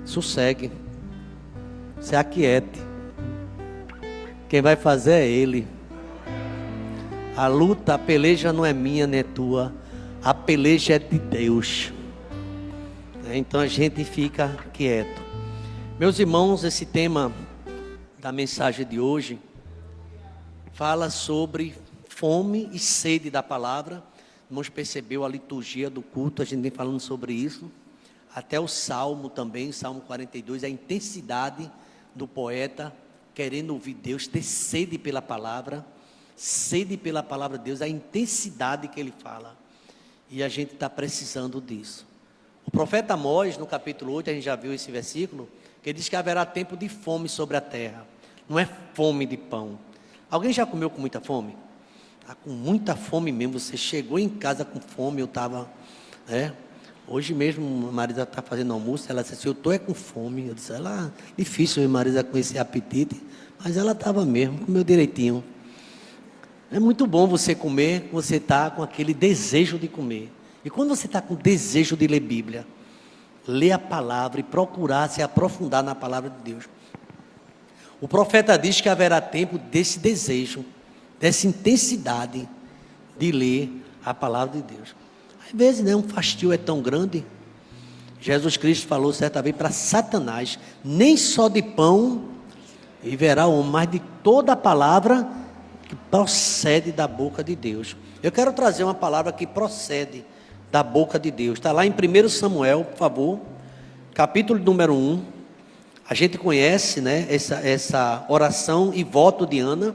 Sossegue. Se aquiete. Quem vai fazer é Ele. A luta, a peleja não é minha nem é tua. A peleja é de Deus. Então a gente fica quieto. Meus irmãos, esse tema da mensagem de hoje fala sobre fome e sede da palavra. Irmãos, percebeu a liturgia do culto, a gente vem falando sobre isso. Até o Salmo também, Salmo 42, a intensidade do poeta querendo ouvir Deus, ter sede pela palavra de Deus, a intensidade que ele fala. E a gente está precisando disso. O profeta Amós, no capítulo 8, a gente já viu esse versículo, que ele diz que haverá tempo de fome sobre a terra. Não é fome de pão. Alguém já comeu com muita fome? Está com muita fome mesmo. Você chegou em casa com fome, eu estava... Hoje mesmo, a Marisa está fazendo almoço, ela disse assim, eu estou com fome. Eu disse, difícil, a Marisa, com esse apetite, mas ela estava mesmo, comeu direitinho. É muito bom você comer, você está com aquele desejo de comer. E quando você está com desejo de ler Bíblia, ler a palavra e procurar se aprofundar na palavra de Deus. O profeta diz que haverá tempo desse desejo, dessa intensidade de ler a palavra de Deus. Às vezes, um fastio é tão grande. Jesus Cristo falou certa vez para Satanás, nem só de pão viverá o homem, mas de toda a palavra que procede da boca de Deus. Eu quero trazer uma palavra que procede da boca de Deus. Está lá em 1 Samuel, por favor, capítulo número 1. A gente conhece, essa oração e voto de Ana.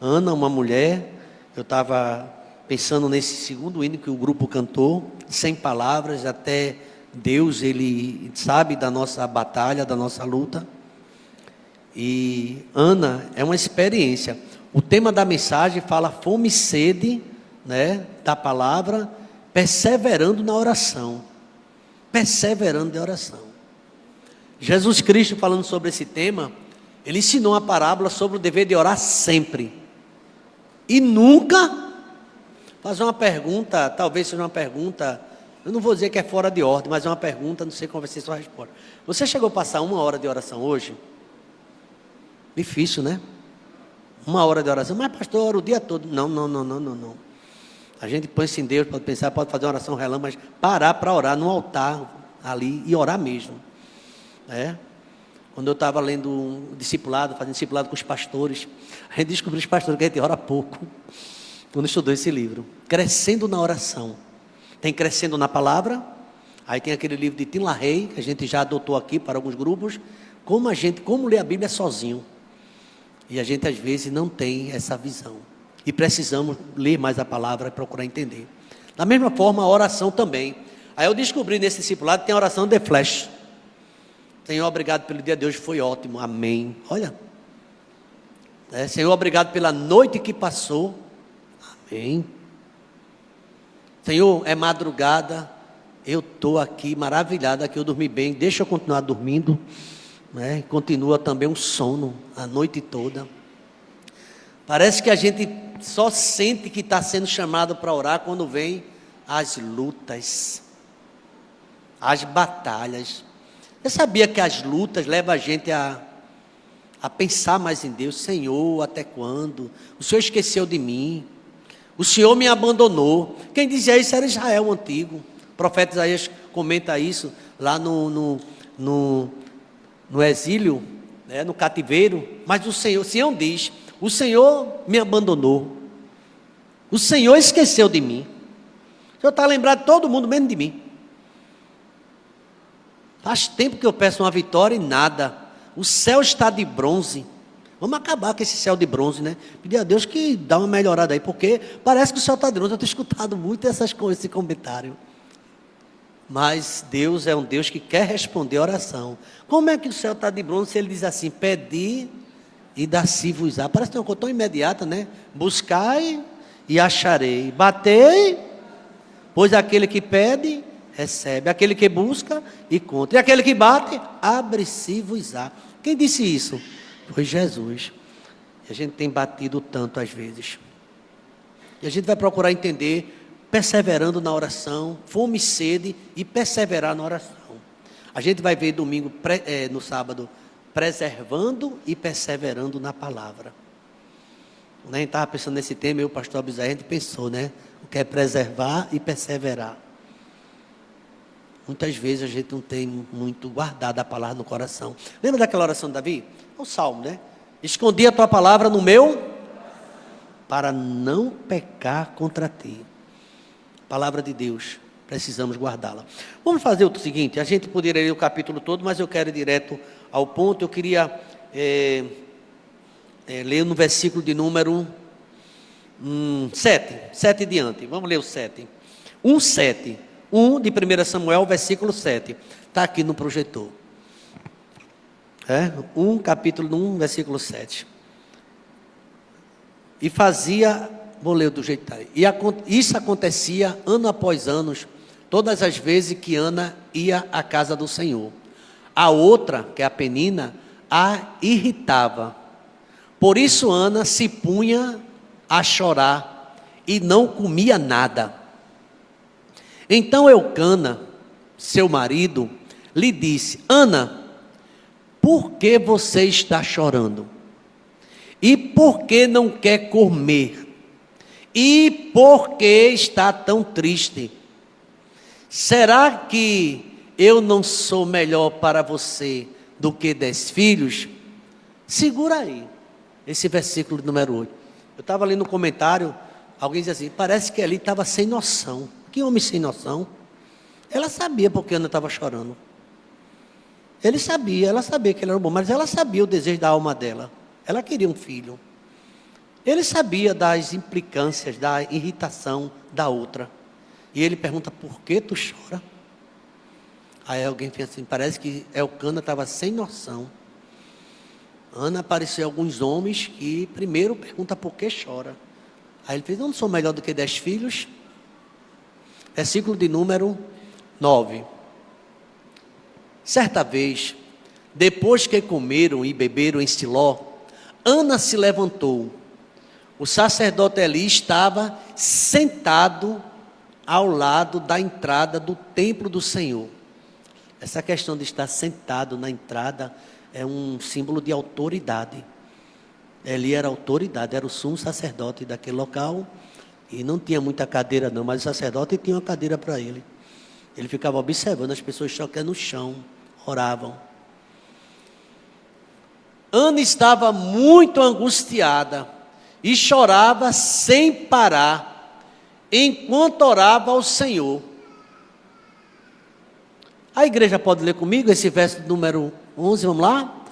Ana, uma mulher, eu estava pensando nesse segundo hino que o grupo cantou, sem palavras, até Deus, Ele sabe da nossa batalha, da nossa luta. E Ana é uma experiência. O tema da mensagem fala fome e sede, da palavra, perseverando na oração. Perseverando na oração. Jesus Cristo, falando sobre esse tema, Ele ensinou uma parábola sobre o dever de orar sempre. E nunca fazer uma pergunta, talvez seja uma pergunta, eu não vou dizer que é fora de ordem, mas é uma pergunta, não sei qual vai ser a sua resposta. Você chegou a passar 1 hora de oração hoje? Difícil, 1 hora de oração, mas pastor, ora o dia todo. Não. A gente põe-se em Deus, pode pensar, pode fazer uma oração relâmpago, mas parar para orar no altar ali e orar mesmo. Quando eu estava lendo um discipulado, fazendo discipulado com os pastores, a gente descobriu os pastores que a gente ora pouco. Quando estudou esse livro, Crescendo na Oração. Tem Crescendo na Palavra, aí tem aquele livro de Tim LaHaye, que a gente já adotou aqui para alguns grupos, como ler a Bíblia sozinho. E a gente às vezes não tem essa visão. E precisamos ler mais a palavra e procurar entender. Da mesma forma, a oração também. Aí eu descobri nesse discipulado que tem a oração de flash. Senhor, obrigado pelo dia de hoje, foi ótimo, amém. Olha, Senhor, obrigado pela noite que passou, amém. Senhor, é madrugada, eu estou aqui maravilhado, aqui eu dormi bem, deixa eu continuar dormindo, continua também um sono a noite toda. Parece que a gente só sente que está sendo chamado para orar quando vem as lutas, as batalhas. Você sabia que as lutas levam a gente a pensar mais em Deus? Senhor, até quando? O Senhor esqueceu de mim. O Senhor me abandonou. Quem dizia isso era Israel antigo. O profeta Isaías comenta isso lá no exílio, no cativeiro. Mas o Senhor, Sião diz, o Senhor me abandonou. O Senhor esqueceu de mim. O Senhor está lembrado de todo mundo, menos de mim. Faz tempo que eu peço uma vitória e nada. O céu está de bronze. Vamos acabar com esse céu de bronze, Pedir a Deus que dá uma melhorada aí, porque parece que o céu está de bronze. Eu tenho escutado muito esse comentário. Mas Deus é um Deus que quer responder a oração. Como é que o céu está de bronze se Ele diz assim, pedi e dá-se-vos-á? Parece que tem uma coisa tão imediata, Buscai e acharei. Batei, pois aquele que pede recebe, aquele que busca encontra, e aquele que bate, abre-se-vos-á. Quem disse isso? Foi Jesus. E a gente tem batido tanto às vezes. E a gente vai procurar entender, perseverando na oração, fome e sede e perseverar na oração. A gente vai ver domingo, no sábado, preservando e perseverando na palavra. A gente estava pensando nesse tema, eu e o pastor Abisai, a gente pensou, né? O que é preservar e perseverar. Muitas vezes a gente não tem muito guardado a palavra no coração. Lembra daquela oração de Davi? O salmo, né? Escondi a tua palavra no meu, para não pecar contra ti. Palavra de Deus, precisamos guardá-la. Vamos fazer o seguinte, a gente poderia ler o capítulo todo, mas eu quero ir direto ao ponto. Eu queria ler no versículo de número 7 diante. Vamos ler o 7. 1:7. 1 de 1 Samuel, versículo 7. Está aqui no projetor. capítulo 1, versículo 7. E fazia, vou ler do jeito que está aí. E isso acontecia ano após ano, todas as vezes que Ana ia à casa do Senhor. A outra, que é a Penina, a irritava. Por isso Ana se punha a chorar e não comia nada. Então Eucana, seu marido, lhe disse: Ana, por que você está chorando? E por que não quer comer? E por que está tão triste? Será que eu não sou melhor para você do que 10 filhos? Segura aí, esse versículo número 8. Eu estava ali no comentário, alguém dizia assim, parece que ali estava sem noção. Que homem sem noção? Ela sabia porque Ana estava chorando. Ela sabia que ele era bom, mas ela sabia o desejo da alma dela. Ela queria um filho. Ele sabia das implicâncias, da irritação da outra. E ele pergunta, por que tu chora? Aí alguém pensa assim, parece que Elcana estava sem noção. Ana apareceu alguns homens que primeiro pergunta por que chora. Aí ele fez, eu não sou melhor do que 10 filhos? Versículo de número 9. Certa vez, depois que comeram e beberam em Siló, Ana se levantou. O sacerdote Eli estava sentado ao lado da entrada do templo do Senhor. Essa questão de estar sentado na entrada é um símbolo de autoridade. Eli era autoridade, era o sumo sacerdote daquele local. E não tinha muita cadeira não, mas o sacerdote tinha uma cadeira para ele. Ele ficava observando as pessoas chocando no chão, oravam. Ana estava muito angustiada e chorava sem parar, enquanto orava ao Senhor. A igreja pode ler comigo esse verso número 11, vamos lá?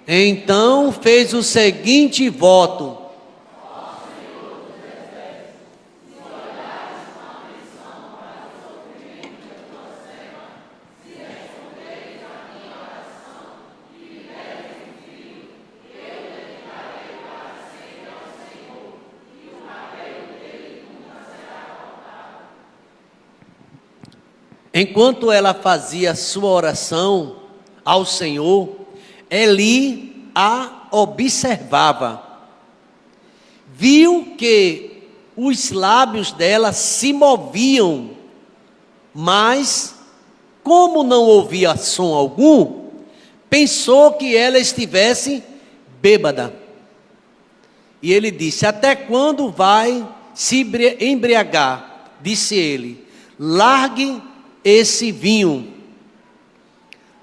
Então fez o seguinte voto. Enquanto ela fazia sua oração ao Senhor, Eli a observava. Viu que os lábios dela se moviam, mas, como não ouvia som algum, pensou que ela estivesse bêbada. E ele disse, até quando vai se embriagar? Disse ele, largue esse vinho.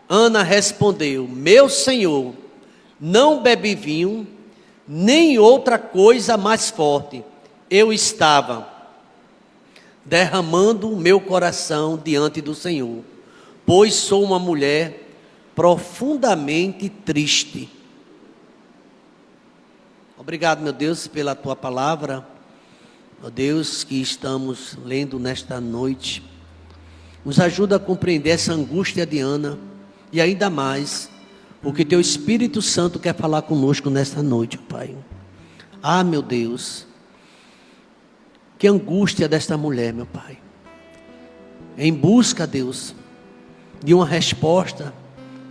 Ana respondeu, meu senhor, não bebi vinho, nem outra coisa mais forte. Eu estava derramando o meu coração diante do Senhor, pois sou uma mulher profundamente triste. Obrigado, meu Deus, pela tua palavra, meu Deus, que estamos lendo nesta noite. Nos ajuda a compreender essa angústia de Ana e ainda mais o que teu Espírito Santo quer falar conosco nesta noite, Pai. Ah, meu Deus, que angústia desta mulher, meu Pai. Em busca, Deus, de uma resposta,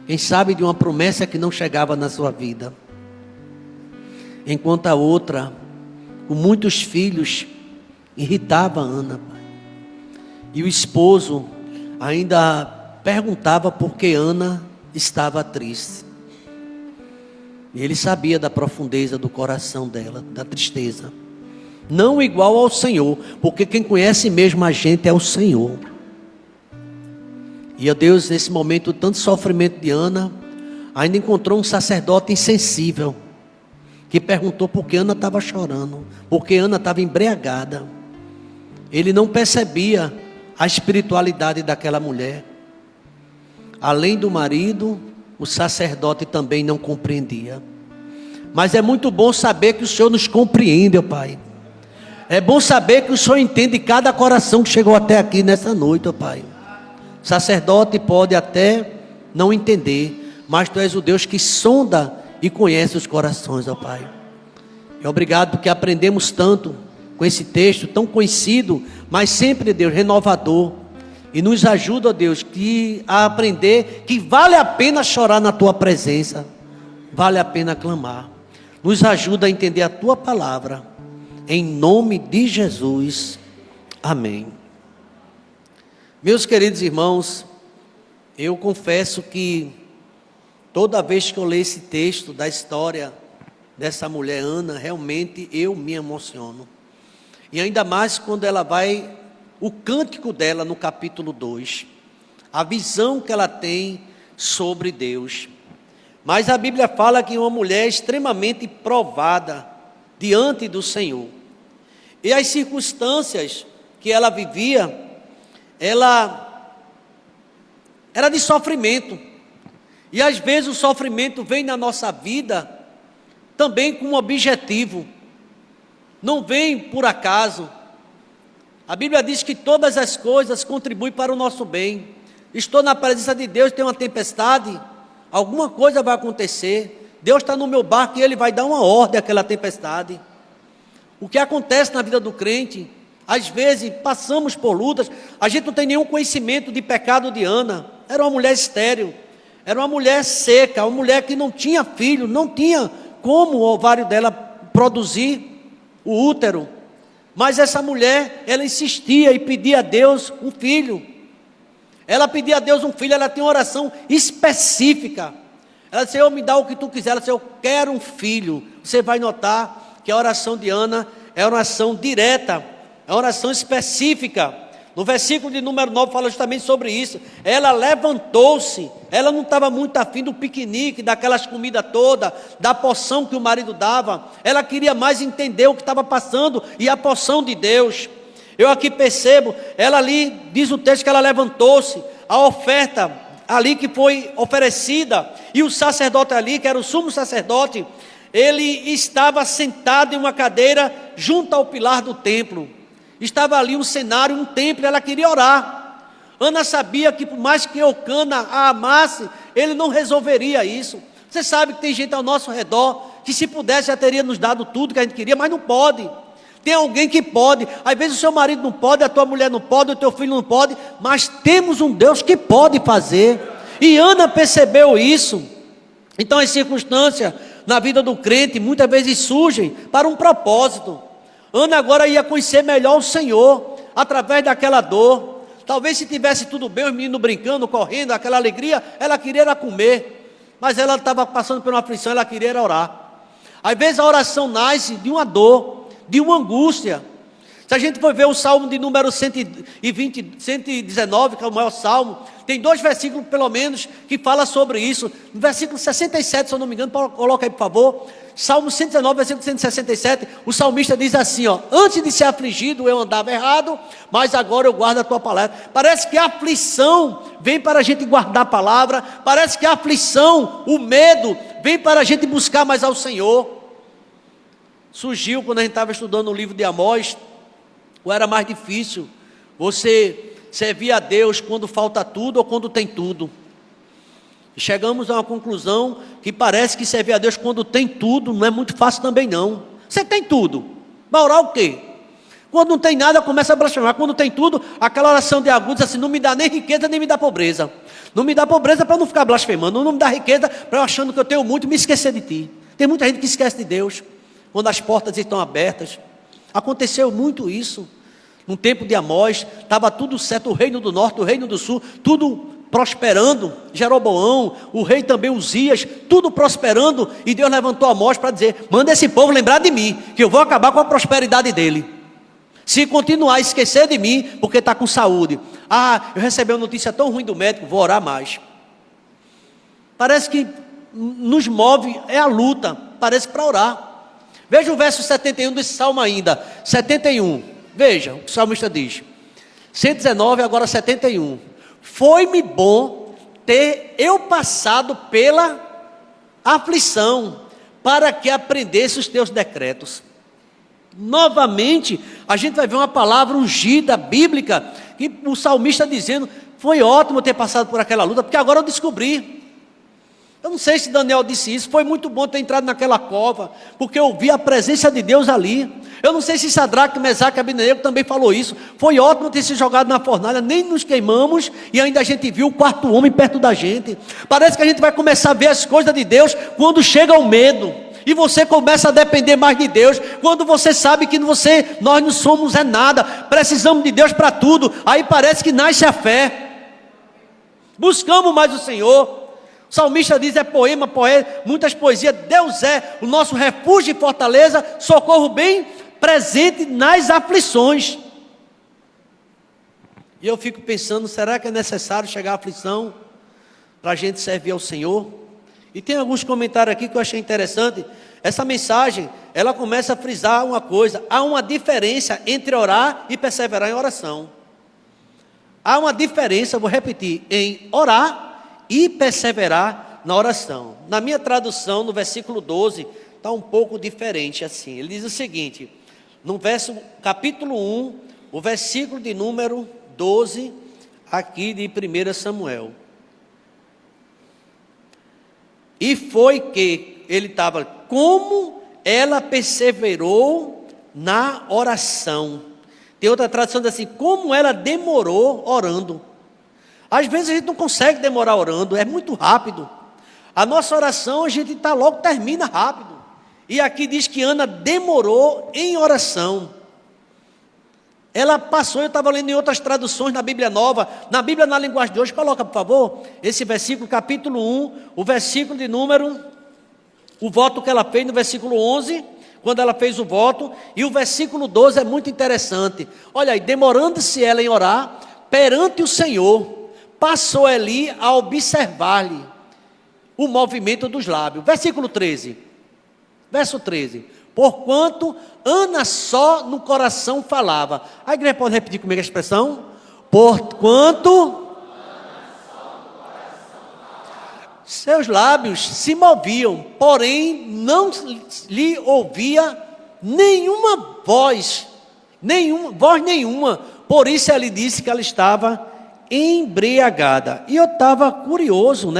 quem sabe de uma promessa que não chegava na sua vida. Enquanto a outra, com muitos filhos, irritava a Ana, Pai. E o esposo ainda perguntava por que Ana estava triste. E ele sabia da profundeza do coração dela, da tristeza. Não igual ao Senhor, porque quem conhece mesmo a gente é o Senhor. E a Deus, nesse momento, tanto sofrimento de Ana, ainda encontrou um sacerdote insensível, que perguntou por que Ana estava chorando, porque Ana estava embriagada. Ele não percebia a espiritualidade daquela mulher. Além do marido, o sacerdote também não compreendia. Mas é muito bom saber que o Senhor nos compreende, ó Pai. É bom saber que o Senhor entende cada coração que chegou até aqui nessa noite, ó Pai. O sacerdote pode até não entender, mas Tu és o Deus que sonda e conhece os corações, ó Pai. E obrigado porque aprendemos tanto com esse texto tão conhecido, mas sempre, Deus, renovador. E nos ajuda, ó Deus, a aprender que vale a pena chorar na Tua presença, vale a pena clamar. Nos ajuda a entender a Tua palavra, em nome de Jesus, amém. Meus queridos irmãos, eu confesso que toda vez que eu leio esse texto da história dessa mulher Ana, realmente eu me emociono. E ainda mais quando ela vai, o cântico dela no capítulo 2, a visão que ela tem sobre Deus. Mas a Bíblia fala que uma mulher extremamente provada diante do Senhor. E as circunstâncias que ela vivia, ela era de sofrimento. E às vezes o sofrimento vem na nossa vida também com um objetivo. Não vem por acaso. A Bíblia diz que todas as coisas contribuem para o nosso bem. Estou na presença de Deus, tem uma tempestade, alguma coisa vai acontecer. Deus está no meu barco e Ele vai dar uma ordem àquela tempestade. O que acontece na vida do crente, às vezes passamos por lutas, a gente não tem nenhum conhecimento de pecado de Ana. Era uma mulher estéril, era uma mulher seca, uma mulher que não tinha filho, não tinha como o ovário dela produzir o útero. Mas essa mulher, ela insistia e pedia a Deus um filho. Ela pedia a Deus um filho, ela tinha uma oração específica. Ela disse: Senhor, me dá o que Tu quiser. Ela disse: eu quero um filho. Você vai notar que a oração de Ana é uma oração direta, é uma oração específica. No versículo de número 9 fala justamente sobre isso. Ela levantou-se, ela não estava muito afim do piquenique, daquelas comidas todas, da porção que o marido dava. Ela queria mais entender o que estava passando e a porção de Deus. Eu aqui percebo, ela ali, diz o texto que ela levantou-se, a oferta ali que foi oferecida, e o sacerdote ali, que era o sumo sacerdote, ele estava sentado em uma cadeira junto ao pilar do templo. Estava ali um cenário, um templo, ela queria orar. Ana sabia que por mais que Eucana a amasse, ele não resolveria isso. Você sabe que tem gente ao nosso redor, que se pudesse já teria nos dado tudo que a gente queria, mas não pode. Tem alguém que pode, às vezes o seu marido não pode, a tua mulher não pode, o teu filho não pode, mas temos um Deus que pode fazer. E Ana percebeu isso. Então as circunstâncias na vida do crente muitas vezes surgem para um propósito. Ana agora ia conhecer melhor o Senhor, através daquela dor. Talvez se tivesse tudo bem, os meninos brincando, correndo, aquela alegria, ela queria era comer. Mas ela estava passando por uma aflição, ela queria era orar. Às vezes a oração nasce de uma dor, de uma angústia. Se a gente for ver o Salmo de número 119, que é o maior Salmo, tem 2 versículos pelo menos que fala sobre isso. No versículo 67, se eu não me engano, coloca aí por favor. Salmo 119, versículo 167, o salmista diz assim, ó: antes de ser afligido eu andava errado, mas agora eu guardo a Tua palavra. Parece que a aflição vem para a gente guardar a palavra, parece que a aflição, o medo, vem para a gente buscar mais ao Senhor. Surgiu quando a gente estava estudando o livro de Amós, ou era mais difícil você servir a Deus quando falta tudo ou quando tem tudo. E chegamos a uma conclusão que parece que servir a Deus quando tem tudo não é muito fácil também não. Você tem tudo, vai orar o quê? Quando não tem nada, começa a blasfemar. Quando tem tudo, aquela oração de agudos assim: não me dá nem riqueza, nem me dá pobreza. Não me dá pobreza para eu não ficar blasfemando, não me dá riqueza para eu achando que eu tenho muito e me esquecer de Ti. Tem muita gente que esquece de Deus quando as portas estão abertas. Aconteceu muito isso. No tempo de Amós, estava tudo certo, o reino do norte, o reino do sul, tudo prosperando, Jeroboão, o rei também Uzias, tudo prosperando, e Deus levantou Amós para dizer: manda esse povo lembrar de mim, que eu vou acabar com a prosperidade dele. Se continuar a esquecer de mim, porque está com saúde. Eu recebi uma notícia tão ruim do médico, vou orar mais. Parece que nos move, é a luta, parece para orar. Veja o verso 71 desse salmo ainda, 71, veja o que o salmista diz. 119, agora 71. Foi-me bom ter eu passado pela aflição, para que aprendesse os teus decretos. Novamente, a gente vai ver uma palavra ungida, bíblica, que o salmista dizendo: foi ótimo ter passado por aquela luta, porque agora eu descobri. Eu não sei se Daniel disse isso, foi muito bom ter entrado naquela cova, porque eu vi a presença de Deus ali. Eu não sei se Sadraque, Mesaque e Abednego também falou isso. Foi ótimo ter se jogado na fornalha, nem nos queimamos, e ainda a gente viu o quarto homem perto da gente. Parece que a gente vai começar a ver as coisas de Deus quando chega o medo. E você começa a depender mais de Deus, quando você sabe que nós não somos nada, precisamos de Deus para tudo. Aí parece que nasce a fé. Buscamos mais o Senhor. O salmista diz, poema, muitas poesias: Deus é o nosso refúgio e fortaleza, socorro bem presente nas aflições. E eu fico pensando, será que é necessário chegar à aflição para a gente servir ao Senhor? E tem alguns comentários aqui que eu achei interessante. Essa mensagem, ela começa a frisar uma coisa: há uma diferença entre orar e perseverar em oração. Há uma diferença, vou repetir, em orar e perseverar na oração. Na minha tradução, no versículo 12, está um pouco diferente assim. Ele diz o seguinte, no capítulo 1, o versículo de número 12, aqui de 1 Samuel. E foi que ele estava, como ela perseverou na oração. Tem outra tradução assim, como ela demorou orando. Às vezes a gente não consegue demorar orando, é muito rápido. A nossa oração a gente logo termina rápido. E aqui diz que Ana demorou em oração. Ela passou, eu estava lendo em outras traduções na Bíblia Nova, na Bíblia na linguagem de hoje, coloca por favor, esse versículo, capítulo 1, o versículo de número, o voto que ela fez no versículo 11, quando ela fez o voto, e o versículo 12 é muito interessante. Olha aí, demorando-se ela em orar, perante o Senhor, passou ali a observar-lhe o movimento dos lábios. Versículo 13, verso 13. Porquanto Ana só no coração falava. A igreja pode repetir comigo a expressão? Porquanto Ana só no coração falava. Seus lábios se moviam, porém não lhe ouvia nenhuma voz nenhuma. Por isso ela disse que ela estava embriagada. E eu estava curioso,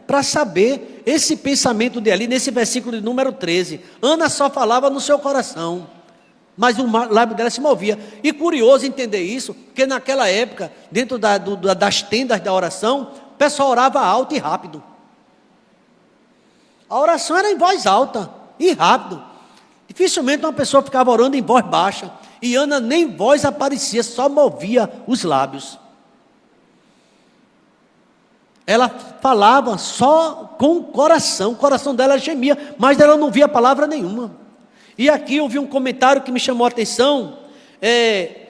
para saber esse pensamento dele, nesse versículo de número 13. Ana só falava no seu coração, mas o lábio dela se movia. E curioso entender isso, porque naquela época, dentro das tendas da oração, o pessoal orava alto e rápido. A oração era em voz alta e rápido. Dificilmente uma pessoa ficava orando em voz baixa. E Ana nem voz aparecia, só movia os lábios. Ela falava só com o coração dela gemia, mas ela não via palavra nenhuma. E aqui eu vi um comentário que me chamou a atenção,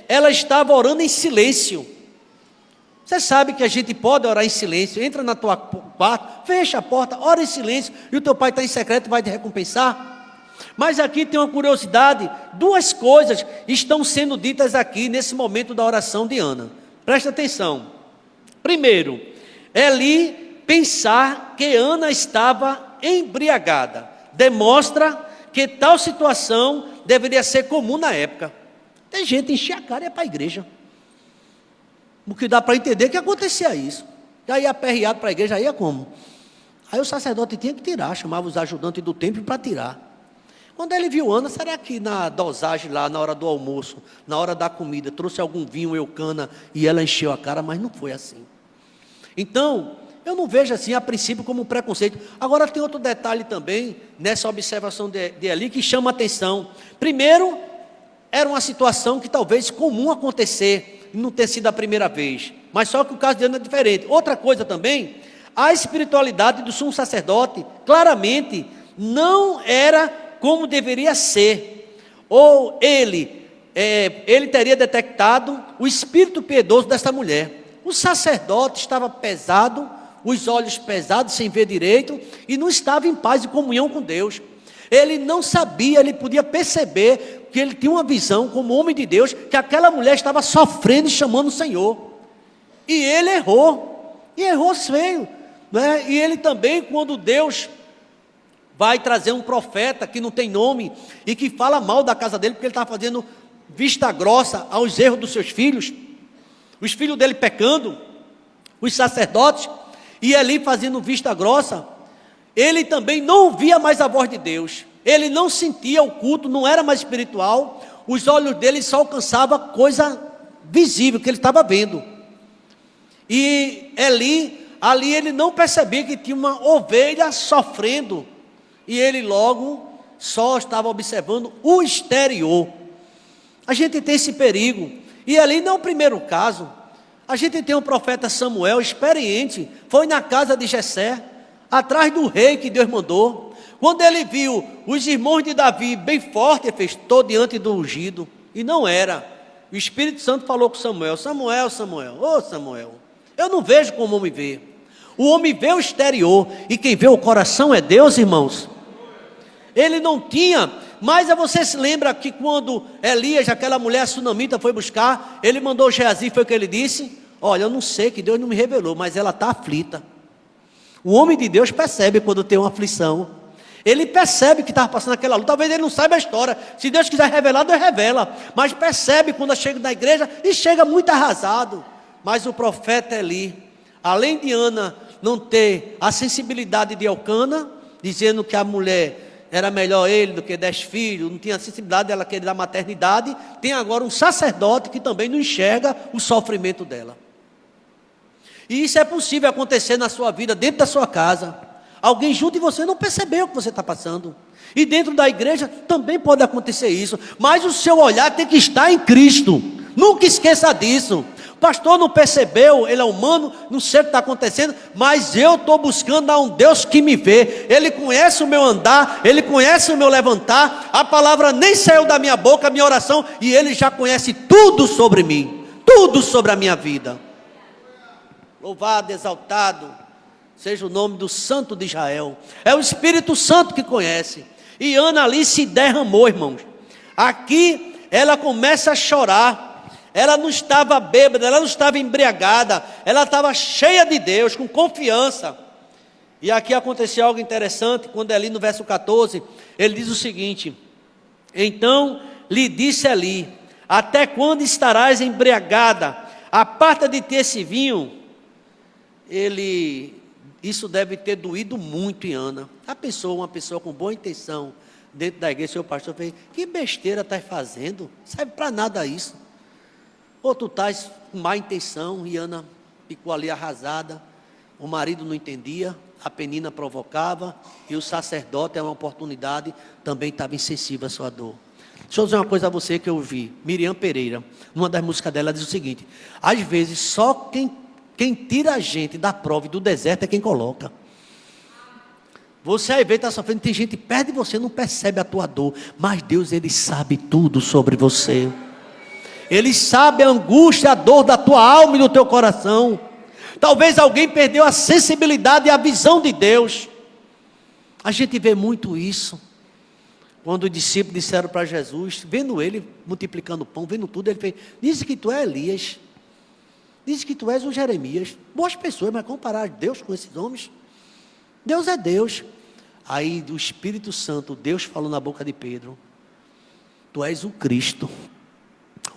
ela estava orando em silêncio. Você sabe que a gente pode orar em silêncio, entra na tua quarto, fecha a porta, ora em silêncio, e o teu pai está em secreto e vai te recompensar. Mas aqui tem uma curiosidade, duas coisas estão sendo ditas aqui nesse momento da oração de Ana. Presta atenção. Primeiro, ali pensar que Ana estava embriagada demonstra que tal situação deveria ser comum na época. Tem gente encher a cara e ir para a igreja. O que dá para entender que acontecia isso. Já ia aperreado para a igreja, ia como? Aí o sacerdote tinha que tirar, chamava os ajudantes do templo para tirar. Quando ele viu Ana, será que na dosagem lá, na hora do almoço, na hora da comida, trouxe algum vinho, eucana, e ela encheu a cara, mas não foi assim. Então, eu não vejo assim, a princípio, como um preconceito. Agora tem outro detalhe também, nessa observação de Eli, que chama a atenção. Primeiro, era uma situação que talvez comum acontecer. não ter sido a primeira vez. Mas só que o caso de Ana é diferente. Outra coisa também, a espiritualidade do sumo sacerdote, claramente, não era como deveria ser. Ou ele teria detectado o espírito piedoso desta mulher. O sacerdote estava pesado, os olhos pesados, sem ver direito, e não estava em paz e comunhão com Deus. Ele não sabia, ele podia perceber que ele tinha uma visão como homem de Deus, que aquela mulher estava sofrendo e chamando o Senhor. E ele errou, e errou feio, né? E ele também, quando Deus vai trazer um profeta que não tem nome, e que fala mal da casa dele, porque ele estava fazendo vista grossa aos erros dos seus filhos, os filhos dele pecando, os sacerdotes, e ali fazendo vista grossa, ele também não ouvia mais a voz de Deus, ele não sentia o culto, não era mais espiritual, os olhos dele só alcançavam coisa visível que ele estava vendo, e ali ele não percebia que tinha uma ovelha sofrendo, e ele logo só estava observando o exterior. A gente tem esse perigo, e ali não é o primeiro caso. A gente tem um profeta Samuel, experiente, foi na casa de Jessé, atrás do rei que Deus mandou. Quando ele viu os irmãos de Davi bem fortes, ele fez: estou diante do ungido, e não era. O Espírito Santo falou com Samuel: Samuel, ô Samuel, eu não vejo como o homem vê. O homem vê o exterior, e quem vê o coração é Deus, irmãos. Ele não tinha, mas você se lembra que quando Elias, aquela mulher sunamita, foi buscar, ele mandou Geazi, foi o que ele disse: olha, eu não sei, que Deus não me revelou, mas ela está aflita. O homem de Deus percebe quando tem uma aflição, ele percebe que estava passando aquela luta. Talvez ele não saiba a história, se Deus quiser revelar, Deus revela, mas percebe quando chega na igreja, e chega muito arrasado. Mas o profeta Eli, além de Ana não ter a sensibilidade de Elcana, dizendo que a mulher era melhor ele do que 10 filhos, não tinha a sensibilidade dela querer dar maternidade, tem agora um sacerdote que também não enxerga o sofrimento dela. E isso é possível acontecer na sua vida, dentro da sua casa. Alguém junto de você não percebeu o que você está passando. E dentro da igreja também pode acontecer isso, mas o seu olhar tem que estar em Cristo. Nunca esqueça disso. O pastor não percebeu, ele é humano, não sei o que está acontecendo, mas eu estou buscando a um Deus que me vê. Ele conhece o meu andar, ele conhece o meu levantar, a palavra nem saiu da minha boca, a minha oração, e ele já conhece tudo sobre mim, tudo sobre a minha vida. Louvado, exaltado seja o nome do Santo de Israel. É o Espírito Santo que conhece. E Ana ali se derramou, irmãos. Aqui ela começa a chorar. Ela não estava bêbada, ela não estava embriagada, ela estava cheia de Deus, com confiança. E aqui aconteceu algo interessante, quando ali no verso 14, ele diz o seguinte: então lhe disse ali: até quando estarás embriagada? Aparta de ti esse vinho. Isso deve ter doído muito em Ana. Uma pessoa com boa intenção, dentro da igreja, seu pastor fez: que besteira estás fazendo? Não serve para nada isso. Ou tu estás com má intenção, e Ana ficou ali arrasada, o marido não entendia, a Penina provocava, e o sacerdote, é uma oportunidade, também estava insensível à sua dor. Deixa eu dizer uma coisa a você que eu ouvi, Miriam Pereira, numa das músicas dela, diz o seguinte: às vezes só quem tira a gente da prova e do deserto é quem coloca. Você às vezes está sofrendo, tem gente perto de você, não percebe a tua dor, mas Deus, Ele sabe tudo sobre você. Ele sabe a angústia, a dor da tua alma e do teu coração. Talvez alguém perdeu a sensibilidade e a visão de Deus. A gente vê muito isso. Quando os discípulos disseram para Jesus, vendo ele multiplicando pão, vendo tudo, ele fez: diz que tu és Elias, diz que tu és um Jeremias. Boas pessoas, mas comparar Deus com esses homens? Deus é Deus. Aí do Espírito Santo, Deus falou na boca de Pedro: tu és o Cristo,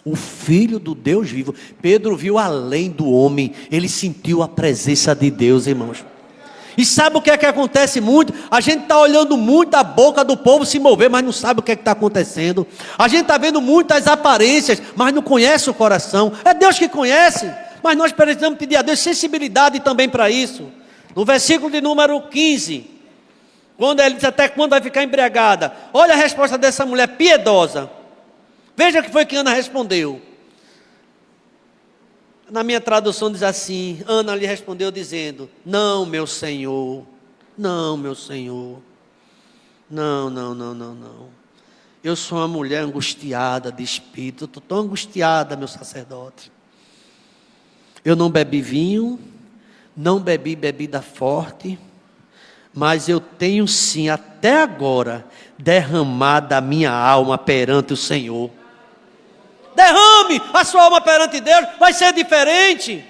o Filho do Deus vivo. Pedro viu além do homem, ele sentiu a presença de Deus, irmãos. E sabe o que é que acontece muito? A gente está olhando muito a boca do povo se mover, mas não sabe o que é que está acontecendo. A gente está vendo muitas aparências, mas não conhece o coração. É Deus que conhece, mas nós precisamos pedir a Deus sensibilidade também para isso. No versículo de número 15, quando ele diz: até quando vai ficar embriagada? Olha a resposta dessa mulher piedosa. Veja o que foi que Ana respondeu: Na minha tradução diz assim, Ana lhe respondeu dizendo, não, meu Senhor, não, meu Senhor, não. Eu sou uma mulher angustiada de espírito, estou tão angustiada, meu sacerdote. Eu não bebi vinho, não bebi bebida forte, mas eu tenho sim, até agora, derramado a minha alma perante o Senhor. Derrame a sua alma perante Deus, vai ser diferente.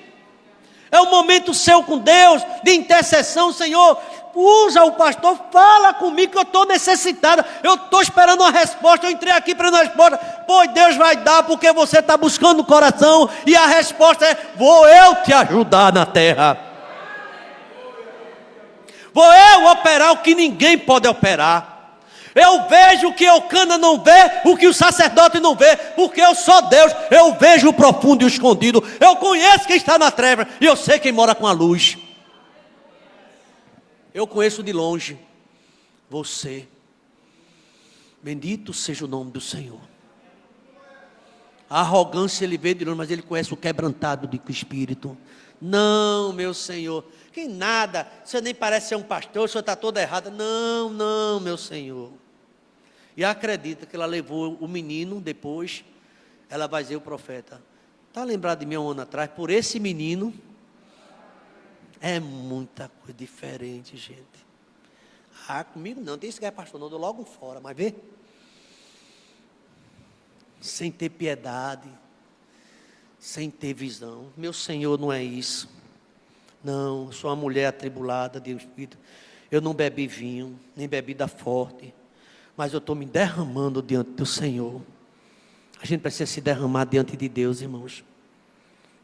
É um momento seu com Deus, de intercessão. Senhor, usa o pastor, fala comigo que eu estou necessitada, eu estou esperando uma resposta, eu entrei aqui para uma resposta, pois Deus vai dar, porque você está buscando o coração, e a resposta é, vou eu te ajudar na terra, vou eu operar o que ninguém pode operar. Eu vejo o que Eucana não vê, o que o sacerdote não vê, porque eu sou Deus, eu vejo o profundo e o escondido, eu conheço quem está na treva, e eu sei quem mora com a luz. Eu conheço de longe você. Bendito seja o nome do Senhor. A arrogância ele vê de longe, mas ele conhece o quebrantado de espírito. Não, meu Senhor, que nada, você nem parece ser um pastor, o senhor está toda errada. Não, meu Senhor. E acredita que ela levou o menino, depois, ela vai dizer o profeta, está lembrado de mim um ano atrás, por esse menino, é muita coisa diferente, gente. Comigo não, tem esse que é pastor, não, eu dou logo fora, mas vê. Sem ter piedade, sem ter visão. Meu Senhor, não é isso. Não, eu sou uma mulher atribulada de espírito. Eu não bebi vinho, nem bebida forte, mas eu estou me derramando diante do Senhor. A gente precisa se derramar diante de Deus, irmãos.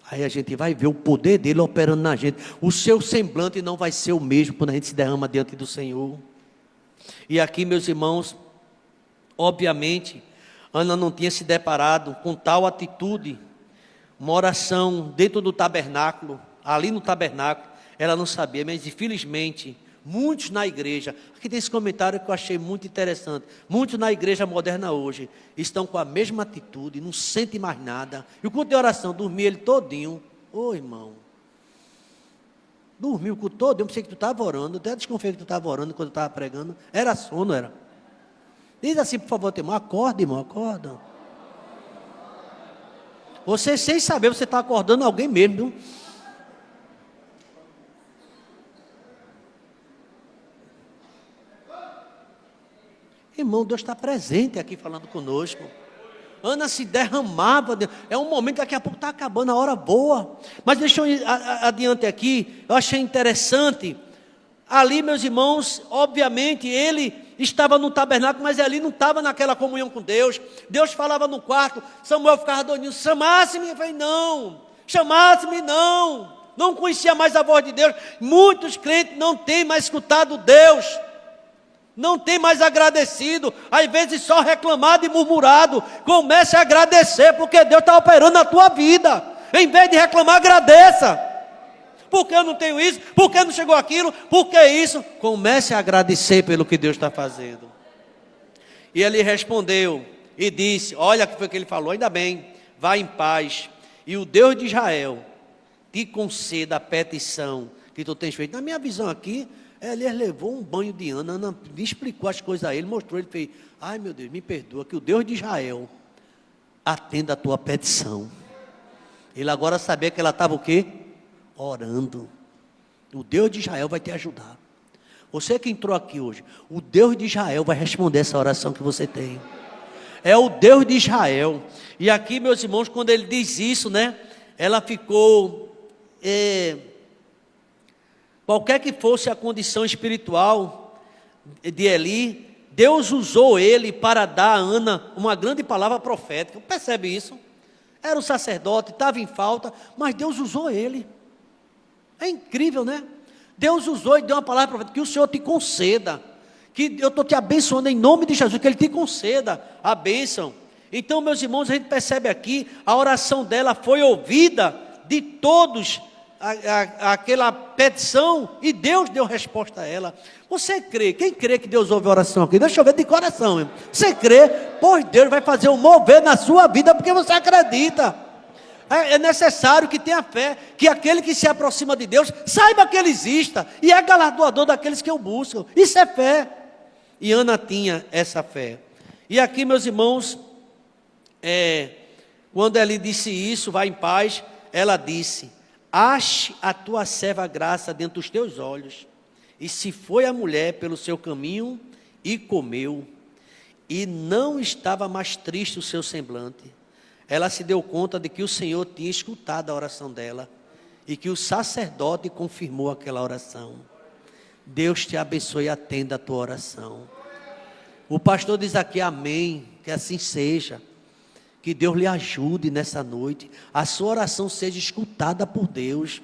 Aí a gente vai ver o poder dele operando na gente. O seu semblante não vai ser o mesmo quando a gente se derrama diante do Senhor. E aqui, meus irmãos, obviamente, Ana não tinha se deparado com tal atitude, uma oração dentro do tabernáculo, ali no tabernáculo, ela não sabia, mas infelizmente, muitos na igreja, aqui tem esse comentário que eu achei muito interessante, muitos na igreja moderna hoje, estão com a mesma atitude, não sentem mais nada, e o culto de oração, dormia ele todinho. Ô irmão, dormiu o culto todinho, eu pensei que tu estava orando, até desconfiei que tu estava orando quando eu estava pregando, era sono, era. Diz assim, por favor, irmão, acorda, irmão, acorda. Você sem saber, você está acordando alguém mesmo, viu? Irmão, Deus está presente aqui falando conosco. Ana se derramava. É um momento que daqui a pouco está acabando a hora boa. Mas deixa eu ir adiante aqui. Eu achei interessante. Ali, meus irmãos, obviamente, ele estava no tabernáculo, mas ali não estava naquela comunhão com Deus. Deus falava no quarto. Samuel ficava doidinho. Chamasse-me. Eu falei, não. Chamasse-me, não. Não conhecia mais a voz de Deus. Muitos crentes não têm mais escutado Deus. Não tem mais agradecido, às vezes só reclamado e murmurado. Comece a agradecer, porque Deus está operando na tua vida. Em vez de reclamar, agradeça. Por que eu não tenho isso? Por que não chegou aquilo? Por que isso? Comece a agradecer pelo que Deus está fazendo. E ele respondeu e disse, olha o que foi que ele falou, ainda bem, vá em paz, e o Deus de Israel te conceda a petição que tu tens feito. Na minha visão aqui, ele levou um banho de Ana, Ana me explicou as coisas a ele, mostrou, ele fez, ai meu Deus, me perdoa, que o Deus de Israel atenda a tua petição. Ele agora sabia que ela estava o quê? Orando. O Deus de Israel vai te ajudar. Você que entrou aqui hoje, o Deus de Israel vai responder essa oração que você tem. É o Deus de Israel. E aqui, meus irmãos, quando ele diz isso, né? Ela ficou... Qualquer que fosse a condição espiritual de Eli, Deus usou ele para dar a Ana uma grande palavra profética. Percebe isso? Era um sacerdote, estava em falta, mas Deus usou ele. É incrível, né? Deus usou e deu uma palavra profética, que o Senhor te conceda, que eu estou te abençoando em nome de Jesus, que Ele te conceda a bênção. Então, meus irmãos, a gente percebe aqui, a oração dela foi ouvida de todos, aquela petição, e Deus deu resposta a ela. Você crê? Quem crê que Deus ouve a oração aqui? Deixa eu ver de coração, irmão. Você crê? Pois Deus vai fazer um mover na sua vida, porque você acredita. É necessário que tenha fé, que aquele que se aproxima de Deus saiba que Ele exista e é galardoador daqueles que o buscam. Isso é fé. E Ana tinha essa fé. E aqui, meus irmãos, quando ele disse isso, vai em paz, ela disse: ache a tua serva graça dentro dos teus olhos. E se foi a mulher pelo seu caminho e comeu, e não estava mais triste o seu semblante. Ela se deu conta de que o Senhor tinha escutado a oração dela e que o sacerdote confirmou aquela oração. Deus te abençoe e atenda a tua oração. O pastor diz aqui amém, que assim seja. Que Deus lhe ajude nessa noite, a sua oração seja escutada por Deus.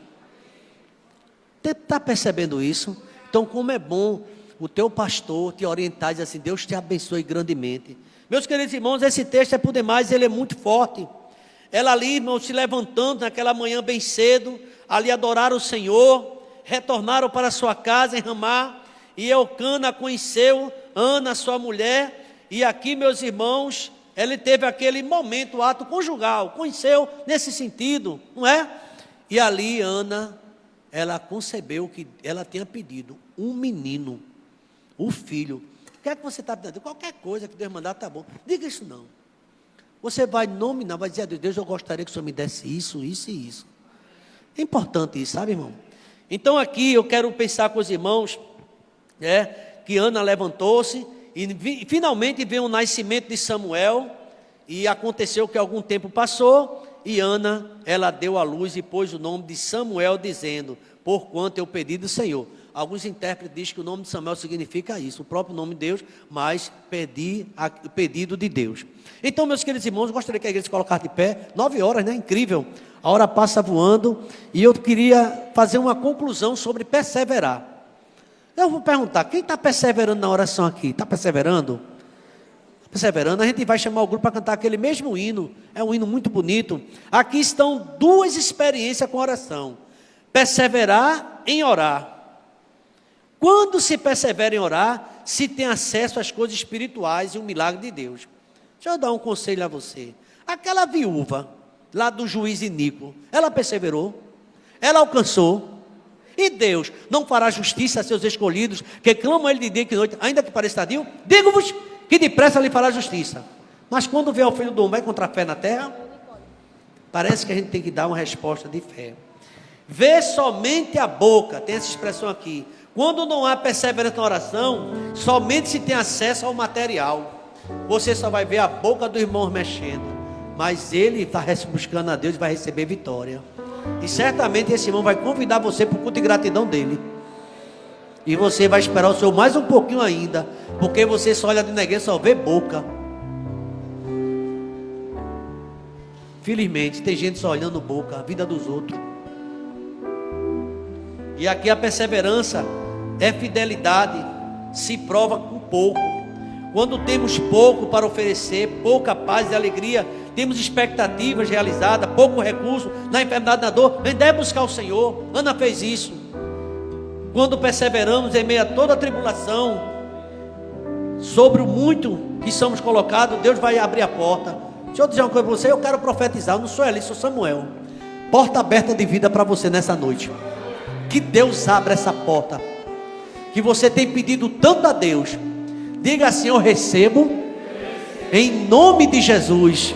Está percebendo isso? Então, como é bom o teu pastor te orientar e dizer assim: Deus te abençoe grandemente. Meus queridos irmãos, esse texto é por demais, ele é muito forte. Ela ali, irmãos, se levantando naquela manhã bem cedo, ali adoraram o Senhor, retornaram para sua casa em Ramá, e Eucana conheceu Ana, sua mulher, e aqui, meus irmãos, ele teve aquele momento, o ato conjugal, conheceu nesse sentido, não é? E ali Ana, ela concebeu que ela tinha pedido um menino, o filho. O que é que você está pedindo? Qualquer coisa que Deus mandar, está bom. Diga isso não. Você vai nominar, vai dizer a Deus: eu gostaria que o Senhor me desse isso, isso e isso. É importante isso, sabe, irmão? Então aqui eu quero pensar com os irmãos, que Ana levantou-se e finalmente veio o nascimento de Samuel, e aconteceu que algum tempo passou, e Ana, ela deu à luz e pôs o nome de Samuel, dizendo: porquanto eu pedi do Senhor. Alguns intérpretes dizem que o nome de Samuel significa isso, o próprio nome de Deus, mas pedido de Deus. Então, meus queridos irmãos, eu gostaria que a igreja se colocasse de pé. 9 horas, né? Incrível. A hora passa voando. E eu queria fazer uma conclusão sobre perseverar. Eu vou perguntar: quem está perseverando na oração aqui? Está perseverando? Perseverando, a gente vai chamar o grupo para cantar aquele mesmo hino. É um hino muito bonito. Aqui estão 2 experiências com oração: perseverar em orar. Quando se persevera em orar, se tem acesso às coisas espirituais e o milagre de Deus. Deixa eu dar um conselho a você. Aquela viúva lá do juiz iníquo, ela perseverou, ela alcançou, e Deus não fará justiça a seus escolhidos, que clamam a Ele de dia e de noite, ainda que pareça tardio? Digo-vos que depressa lhe fará justiça. Mas quando vê o Filho do Homem, vai encontrar fé na terra? Parece que a gente tem que dar uma resposta de fé. Vê somente a boca, tem essa expressão aqui. Quando não há perseverança na oração, somente se tem acesso ao material. Você só vai ver a boca do irmão mexendo, mas ele está buscando a Deus e vai receber vitória. E certamente esse irmão vai convidar você para o culto de gratidão dele. E você vai esperar o Senhor mais um pouquinho ainda, porque você só olha ali na igreja e só vê boca. Felizmente tem gente só olhando boca, a vida dos outros. E aqui a perseverança é fidelidade, se prova com pouco. Quando temos pouco para oferecer, pouca paz e alegria, temos expectativas realizadas, pouco recurso, na enfermidade, na dor, ainda é buscar o Senhor. Ana fez isso. Quando perseveramos em meio a toda a tribulação, sobre o muito que somos colocados, Deus vai abrir a porta. Deixa eu dizer uma coisa para você: eu quero profetizar, eu não sou Eli, sou Samuel. Porta aberta de vida para você nessa noite. Que Deus abra essa porta, que você tem pedido tanto a Deus. Diga assim: eu recebo, em nome de Jesus.